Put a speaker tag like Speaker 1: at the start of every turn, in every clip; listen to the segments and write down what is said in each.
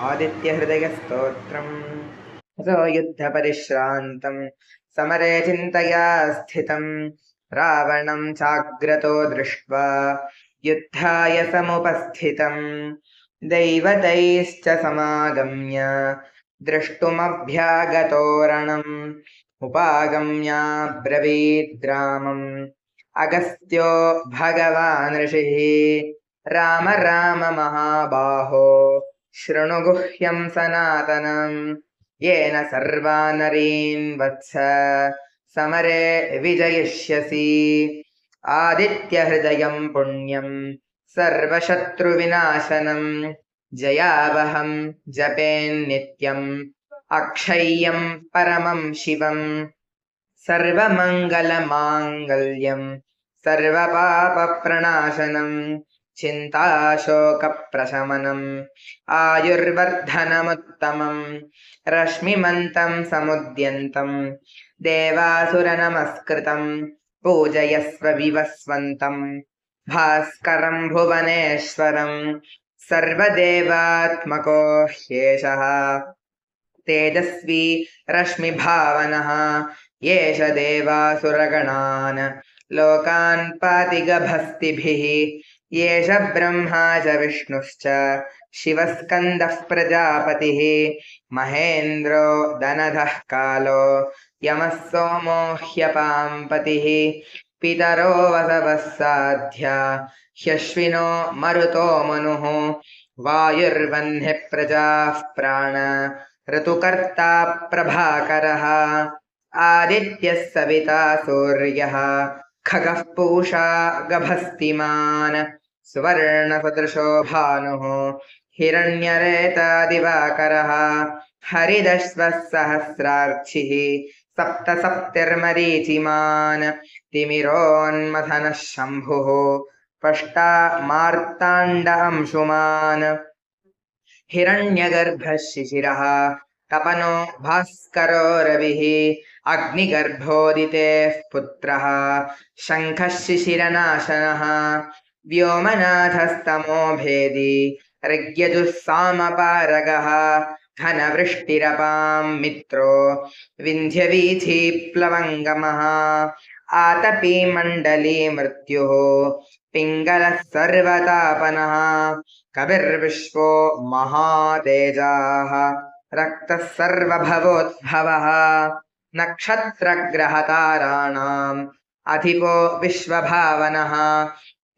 Speaker 1: आदित्यहृदयस्तोत्रम् असो युद्धपरिश्रान्तम् समरे चिन्तया स्थितम् रावणम् चाग्रतो दृष्ट्वा युद्धाय समुपस्थितम् दैवतैश्च समागम्य द्रष्टुमभ्यागतोरणम् उपागम्याब्रवीद्रामम् अगस्त्यो भगवान् ऋषिः राम राम महाबाहो शृणु गुह्यम् सनातनम् येन सर्वा नरीन् वत्स समरे विजयिष्यसि आदित्यहृदयम् पुण्यम् सर्वशत्रुविनाशनम् जयावहम् जपेन्नित्यम् अक्षय्यम् परमम् शिवम् सर्वमङ्गलमाङ्गल्यम् सर्वपापप्रणाशनम् चिन्ताशोकप्रशमनम् आयुर्वर्धनमुत्तमम् रश्मिमन्तम् समुद्यन्तम् देवासुरनमस्कृतम् पूजयस्व विवस्वन्तम् भास्करम् भुवनेश्वरम् सर्वदेवात्मको ह्येषः तेजस्वी रश्मिभावनः येष देवासुरगणान् लोकान् पाति गभस्तिभिः येष ब्रह्मा च विष्णुश्च शिवस्कन्दः प्रजापतिः महेन्द्रो दनधः कालो यमः सोमो ह्यपाम्पतिः पितरो वसवः साध्या ह्यश्विनो मरुतो मनुः वायुर्वह्निः प्रजाः प्राण ऋतुकर्ता प्रभाकरः आदित्यः सविता सूर्यः खगः पूषा गभस्तिमान् सुवर्णसदृशो भानुः हिरण्यरेतदिवाकरः हरिदश्वः सहस्रार्चिः सप्तसप्तिर्मरीचिमान् तिमिरोन्मथनः शम्भुः पष्टा मार्ताण्ड अंशुमान् हिरण्यगर्भः शिशिरः तपनो भास्करो रविः अग्निगर्भोदितेः पुत्रः शङ्खः शिशिरनाशनः व्योमनाथस्तमो भेदी ऋग्यजुः सामपारगः घनवृष्टिरपां मित्रो विन्ध्यवीथीप्लवङ्गमः आतपी मण्डली मृत्युः पिङ्गलः सर्वतापनः कविर्विश्वो महातेजाः रक्तः सर्वभवोद्भवः नक्षत्रग्रहताराणाम् अधिपो विश्वभावनः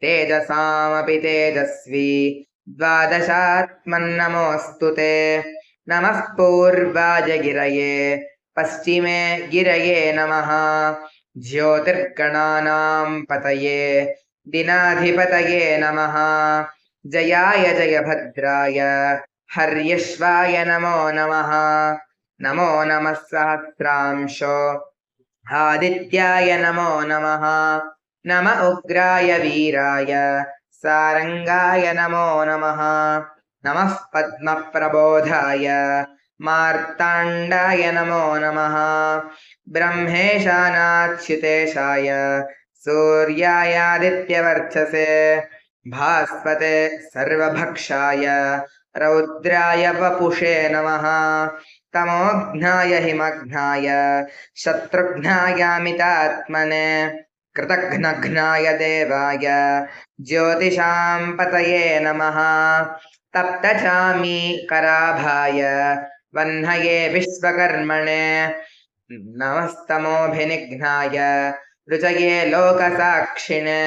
Speaker 1: तेजसामपि तेजस्वी द्वादशात्मन्नमोऽस्तु ते नमः पूर्वाय गिरये पश्चिमे गिरये नमः ज्योतिर्गणानाम् पतये दिनाधिपतये नमः जयाय जयभद्राय हर्यश्वाय नमो नमः नमो नमः सहस्रांशो आदित्याय नमो नमः नम उग्राय वीराय सारंगाय नमो नमः नमः पद्मप्रबोधाय मार्ताण्डाय नमो नमः ब्रह्मेशानाच्युतेशाय सूर्यायादित्यवर्चसे भास्वते सर्वभक्षाय रौद्राय वपुषे नमः तमोघ्नाय हिमघ्नाय शत्रुघ्नायामितात्मने कृतघ्नघ्नाय देवाय ज्योतिषां पतये नमः तप्तचामी कराभाय वह्नये विश्वकर्मणे नमस्तमोभिनिघ्नाय रुचये लोकसाक्षिणे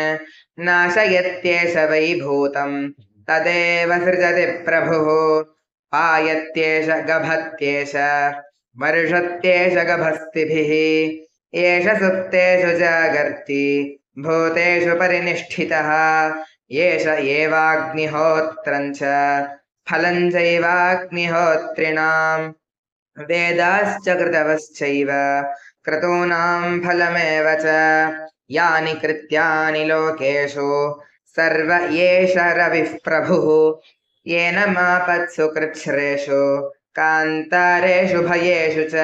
Speaker 1: नाशयत्येष वैभूतम् तदेव सृजति प्रभुः पायत्येष गभत्येष वर्षत्येष गभस्तिभिः एष सुप्तेषु जागर्ति भूतेषु परिनिष्ठितः एष एवाग्निहोत्रम् च फलम् चैवाग्निहोत्रिणाम् वेदाश्च कृतवश्चैव क्रतूनाम् फलमेव च यानि कृत्यानि लोकेषु सर्व एष रविः प्रभुः येन मापत्सु कृच्छ्रेषु कान्तारेषु भयेषु च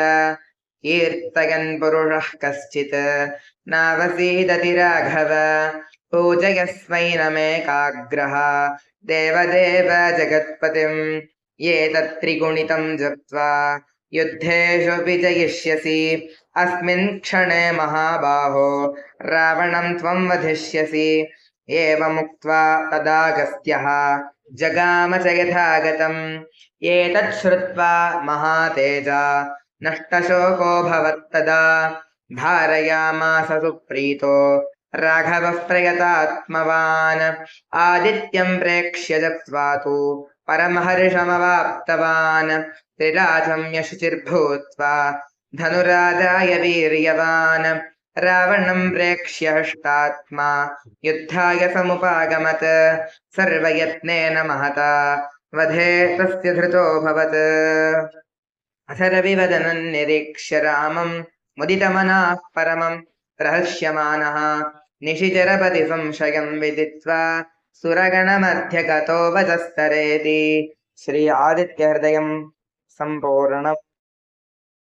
Speaker 1: कीर्तयन् पुरुषः कश्चित् नावसीदति राघव पूजयस्वैनमेकाग्रः देवदेव जगत्पतिम् एतत्त्रिगुणितं जप्त्वा युद्धेषु विजयिष्यसि अस्मिन् क्षणे महाबाहो रावणं त्वं वधिष्यसि एवमुक्त्वा तदागस्त्यः जगाम च यथागतम् एतत् श्रुत्वा महातेजा नष्टशोकोऽभवत्तदा धारयामास सुप्रीतो राघवः प्रयतात्मवान् आदित्यं प्रेक्ष्य जप्त्वा तु परमहर्षमवाप्तवान् त्रिराजं यशुचिर्भूत्वा धनुरादाय वीर्यवान् रावणं प्रेक्ष्य हष्टात्मा युद्धाय समुपागमत् सर्वयत्नेन महता वधे तस्य धृतोऽभवत् अथ रविवदनं निरीक्ष्य रामं मुदितमनाः परमं रहस्यमानः निशिचरपति संशयं विदित्वा सुरगणमध्यगतो वचस्तरेति श्री आदित्यहृदयं सम्पूर्णम्।